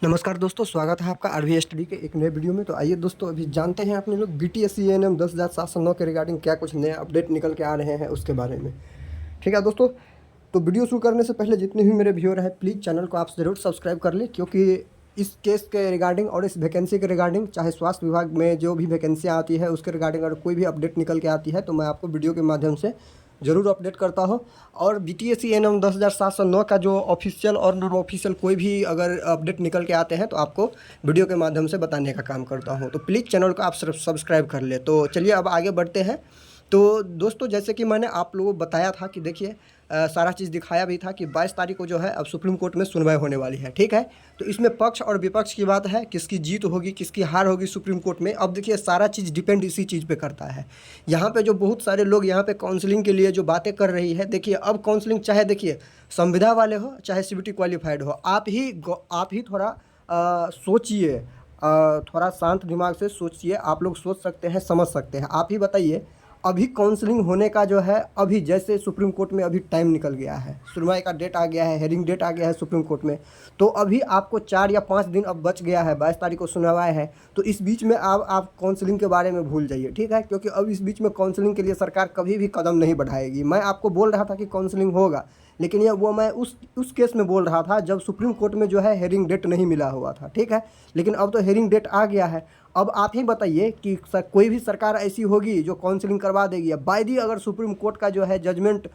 नमस्कार दोस्तों, स्वागत है आपका आरवी स्टडी के एक नए वीडियो में। तो आइए दोस्तों, अभी जानते हैं अपने लोग BTS ENM 10,709 के रिगार्डिंग क्या कुछ नए अपडेट निकल के आ रहे हैं उसके बारे में। ठीक है दोस्तों, तो वीडियो शुरू करने से पहले जितने भी मेरे व्यूअर हैं प्लीज़ चैनल को आप ज़रूर सब्सक्राइब कर लें, क्योंकि इस केस के रिगार्डिंग और इस वैकेंसी के रिगार्डिंग, चाहे स्वास्थ्य विभाग में जो भी वैकेंसियाँ आती है उसके रिगार्डिंग अगर कोई भी अपडेट निकल के आती है तो मैं आपको वीडियो के माध्यम से ज़रूर अपडेट करता हूँ। और BTS ENM 10,709 का जो ऑफिशियल और नॉन ऑफिशियल कोई भी अगर अपडेट निकल के आते हैं तो आपको वीडियो के माध्यम से बताने का काम करता हूँ। तो प्लीज़ चैनल को आप सब्सक्राइब कर ले। तो चलिए अब आगे बढ़ते हैं। तो दोस्तों, जैसे कि मैंने आप लोगों को बताया था कि देखिए सारा चीज़ दिखाया भी था कि 22 तारीख को जो है अब सुप्रीम कोर्ट में सुनवाई होने वाली है। ठीक है, तो इसमें पक्ष और विपक्ष की बात है, किसकी जीत होगी किसकी हार होगी सुप्रीम कोर्ट में। अब देखिए सारा चीज़ डिपेंड इसी चीज़ पे करता है। यहाँ पे जो बहुत सारे लोग यहाँ पे काउंसलिंग के लिए जो बातें कर रही है, देखिए अब काउंसलिंग चाहे देखिए संविदा वाले हो चाहे CBT क्वालिफाइड हो, आप ही थोड़ा सोचिए, थोड़ा शांत दिमाग से सोचिए। आप लोग सोच सकते हैं, समझ सकते हैं। आप ही बताइए, अभी काउंसलिंग होने का जो है, अभी जैसे सुप्रीम कोर्ट में अभी टाइम निकल गया है, सुनवाई का डेट आ गया है, हेयरिंग डेट आ गया है सुप्रीम कोर्ट में, तो अभी आपको 4 या 5 दिन अब बच गया है। 22 तारीख को सुनवाई है, तो इस बीच में आप काउंसलिंग के बारे में भूल जाइए। ठीक है, क्योंकि अब इस बीच में काउंसलिंग के लिए सरकार कभी भी कदम नहीं बढ़ाएगी। मैं आपको बोल रहा था कि काउंसलिंग होगा, लेकिन मैं उस केस में बोल रहा था जब सुप्रीम कोर्ट में जो है हेयरिंग डेट नहीं मिला हुआ था। ठीक है, लेकिन अब तो हेयरिंग डेट आ गया है। अब आप ही बताइए कि कोई भी सरकार ऐसी होगी जो काउंसलिंग करवा देगी। अब बाय दी अगर सुप्रीम कोर्ट का जो है जजमेंट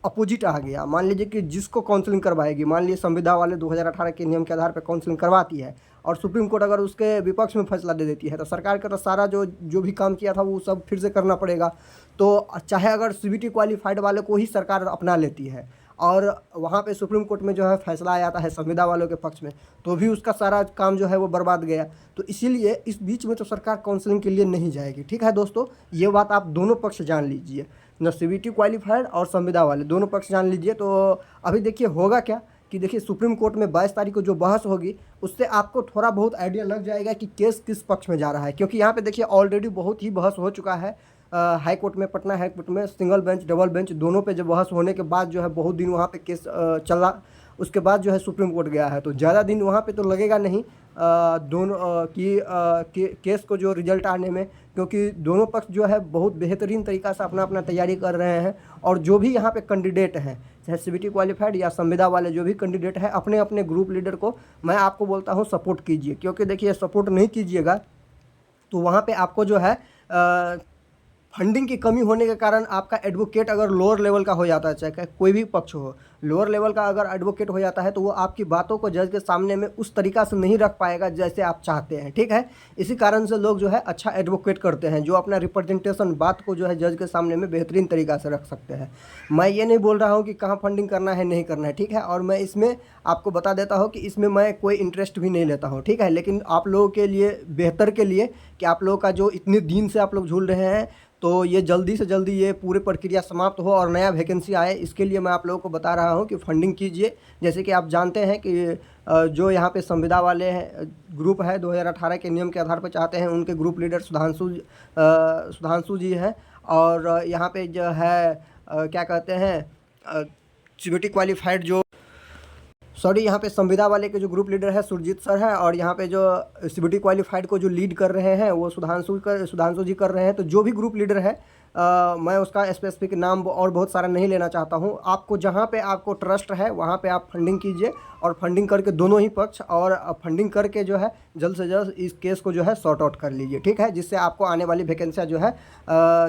अपोजिट आ गया, मान लीजिए कि जिसको काउंसलिंग करवाएगी, मान लीजिए संविदा वाले 2018 के नियम के आधार पर काउंसलिंग करवाती है और सुप्रीम कोर्ट अगर उसके विपक्ष में फैसला दे देती है, तो सरकार का तो सारा जो जो भी काम किया था वो सब फिर से करना पड़ेगा। तो चाहे अगर CBT क्वालिफाइड वाले को ही सरकार अपना लेती है और वहाँ पे सुप्रीम कोर्ट में जो है फैसला आ जाता है संविदा वालों के पक्ष में, तो भी उसका सारा काम जो है वो बर्बाद गया। तो इसीलिए इस बीच में तो सरकार काउंसलिंग के लिए नहीं जाएगी। ठीक है दोस्तों, ये बात आप दोनों पक्ष जान लीजिए, न CBT क्वालिफाइड और संविदा वाले दोनों पक्ष जान लीजिए। तो अभी देखिए होगा क्या कि देखिए सुप्रीम कोर्ट में 22 तारीख को जो बहस होगी उससे आपको थोड़ा बहुत आइडिया लग जाएगा कि केस किस पक्ष में जा रहा है। क्योंकि यहाँ पे देखिए ऑलरेडी बहुत ही बहस हो चुका है हाई कोर्ट में, पटना हाई कोर्ट में, सिंगल बेंच डबल बेंच दोनों पे जब बहस होने के बाद जो है बहुत दिन वहाँ पे केस चला। उसके बाद जो है सुप्रीम कोर्ट गया है, तो ज़्यादा दिन वहाँ पे तो लगेगा नहीं दोनों केस को जो रिजल्ट आने में, क्योंकि दोनों पक्ष जो है बहुत बेहतरीन तरीक़ा से अपना अपना तैयारी कर रहे हैं। और जो भी यहाँ पे कैंडिडेट हैं, चाहे CBT क्वालिफाइड या संविदा वाले जो भी कैंडिडेट हैं, अपने अपने ग्रुप लीडर को मैं आपको बोलता हूँ सपोर्ट कीजिए। क्योंकि देखिए सपोर्ट नहीं कीजिएगा तो वहाँ पे आपको जो है फंडिंग की कमी होने के कारण आपका एडवोकेट अगर लोअर लेवल का हो जाता है, चाहे कोई भी पक्ष हो, लोअर लेवल का अगर एडवोकेट हो जाता है तो वो आपकी बातों को जज के सामने में उस तरीक़ा से नहीं रख पाएगा जैसे आप चाहते हैं। ठीक है, इसी कारण से लोग जो है अच्छा एडवोकेट करते हैं, जो अपना रिप्रेजेंटेशन बात को जो है जज के सामने में बेहतरीन तरीक़ा से रख सकते हैं। मैं ये नहीं बोल रहा हूँ कि कहाँ फंडिंग करना है नहीं करना है। ठीक है, और मैं इसमें आपको बता देता हूँ कि इसमें मैं कोई इंटरेस्ट भी नहीं लेता हूँ। ठीक है, लेकिन आप लोगों के लिए बेहतर के लिए कि आप लोगों का जो इतने दिन से आप लोग झूल रहे हैं, तो ये जल्दी से जल्दी ये पूरी प्रक्रिया समाप्त हो और नया वैकेंसी आए, इसके लिए मैं आप लोगों को बता रहा हूँ कि फंडिंग कीजिए। जैसे कि आप जानते हैं कि जो यहाँ पे संविदा वाले हैं ग्रुप है 2018 के नियम के आधार पर चाहते हैं, उनके ग्रुप लीडर सुधांशु जी हैं। और यहाँ पे जो है क्या कहते हैं CBT क्वालिफाइड जो यहाँ पे संविदा वाले के जो ग्रुप लीडर है सुरजीत सर है, और यहाँ पे जो CBT क्वालिफाइड को जो लीड कर रहे हैं वो सुधांशु जी कर रहे हैं। तो जो भी ग्रुप लीडर है मैं उसका स्पेसिफिक नाम और बहुत सारा नहीं लेना चाहता हूँ। आपको जहाँ पे आपको ट्रस्ट है वहाँ पे आप फंडिंग कीजिए, और फंडिंग करके दोनों ही पक्ष, और फंडिंग करके जो है जल्द से जल्द इस केस को जो है सॉर्ट आउट कर लीजिए। ठीक है, जिससे आपको आने वाली वैकेंसियाँ जो है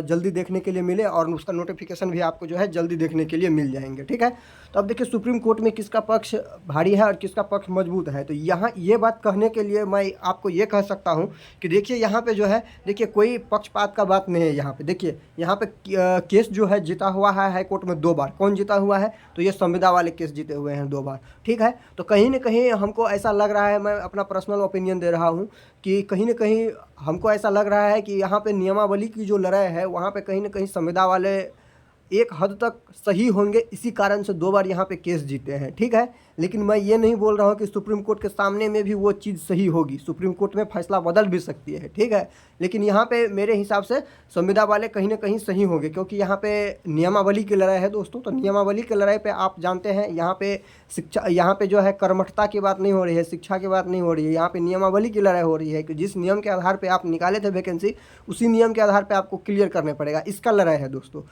जल्दी देखने के लिए मिले और उसका नोटिफिकेशन भी आपको जो है जल्दी देखने के लिए मिल जाएंगे। ठीक है, तो अब देखिए सुप्रीम कोर्ट में किसका पक्ष भारी है और किसका पक्ष मजबूत है। तो यहाँ ये बात कहने के लिए मैं आपको ये कह सकता हूँ कि देखिए यहाँ पे जो है देखिए कोई पक्षपात का बात नहीं है। यहाँ पे देखिए यहाँ पे केस जो है जीता हुआ है हाई कोर्ट में 2 बार। कौन जीता हुआ है? तो ये संविदा वाले केस जीते हुए हैं 2 बार। ठीक है, तो कहीं ना कहीं हमको ऐसा लग रहा है, मैं अपना पर्सनल ओपिनियन दे रहा हूँ कि कहीं ना कहीं हमको ऐसा लग रहा है कि यहाँ पे नियमावली की जो लड़ाई है वहाँ पे कहीं ना कहीं संविदा वाले एक हद तक सही होंगे, इसी कारण से 2 बार यहाँ पे केस जीते हैं, ठीक है। लेकिन मैं ये नहीं बोल रहा हूँ कि सुप्रीम कोर्ट के सामने में भी वो चीज़ सही होगी, सुप्रीम कोर्ट में फैसला बदल भी सकती है, ठीक है। लेकिन यहाँ पे मेरे हिसाब से संविदा वाले कहीं ना कहीं सही होंगे, क्योंकि यहाँ पे नियमावली की लड़ाई है दोस्तों। तो नियमावली की लड़ाई पे आप जानते हैं, यहाँ पे शिक्षा, यहाँ पे जो है कर्मठता की बात नहीं हो रही है, शिक्षा की बात नहीं हो रही है, यहाँ पे नियमावली की लड़ाई हो रही है कि जिस नियम के आधार पर आप निकाले थे वैकेंसी, उसी नियम के आधार पर आपको क्लियर करने पड़ेगा, इसका लड़ाई है दोस्तों।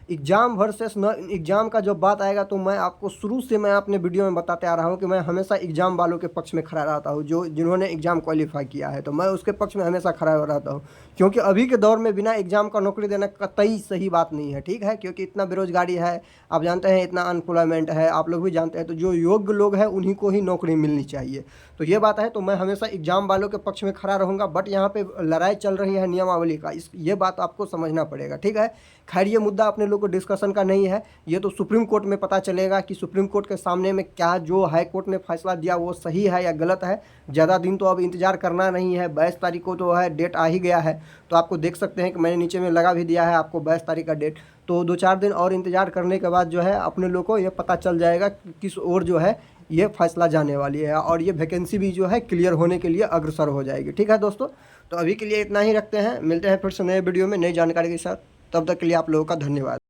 एग्ज़ाम वर्सेस न एग्ज़ाम का जब बात आएगा तो मैं आपको शुरू से मैं अपने वीडियो में बताते आ रहा हूँ कि मैं हमेशा एग्ज़ाम वालों के पक्ष में खड़ा रहता हूँ, जो जिन्होंने एग्ज़ाम क्वालिफाई किया है, तो मैं उसके पक्ष में हमेशा खड़ा रहता हूँ। क्योंकि अभी के दौर में बिना एग्ज़ाम का नौकरी देना कतई सही बात नहीं है, ठीक है। क्योंकि इतना बेरोजगारी है, आप जानते हैं, इतना अनएम्प्लॉयमेंट है, आप लोग भी जानते हैं। तो जो योग्य लोग हैं उन्हीं को ही नौकरी मिलनी चाहिए, तो ये बात है। तो मैं हमेशा एग्ज़ाम वालों के पक्ष में खड़ा रहूँगा, बट यहाँ पे लड़ाई चल रही है नियमावली का, ये बात आपको समझना पड़ेगा, ठीक है। खैर ये मुद्दा अपने लोग को डिस्कशन का नहीं है, ये तो सुप्रीम कोर्ट में पता चलेगा कि सुप्रीम कोर्ट के सामने में क्या जो हाई कोर्ट ने फैसला दिया वो सही है या गलत है। ज़्यादा दिन तो अब इंतज़ार करना नहीं है, 22 तारीख को तो है, डेट आ ही गया है। तो आपको देख सकते हैं कि मैंने नीचे में लगा भी दिया है आपको 22 तारीख का डेट। तो 2-4 दिन और इंतज़ार करने के बाद जो है अपने लोग को ये पता चल जाएगा कि किस ओर जो है ये फैसला जाने वाली है, और ये वैकेंसी भी जो है क्लियर होने के लिए अग्रसर हो जाएगी, ठीक है दोस्तों। तो अभी के लिए इतना ही रखते हैं, मिलते हैं फिर से नए वीडियो में नई जानकारी के साथ। तब तक के लिए आप लोगों का धन्यवाद।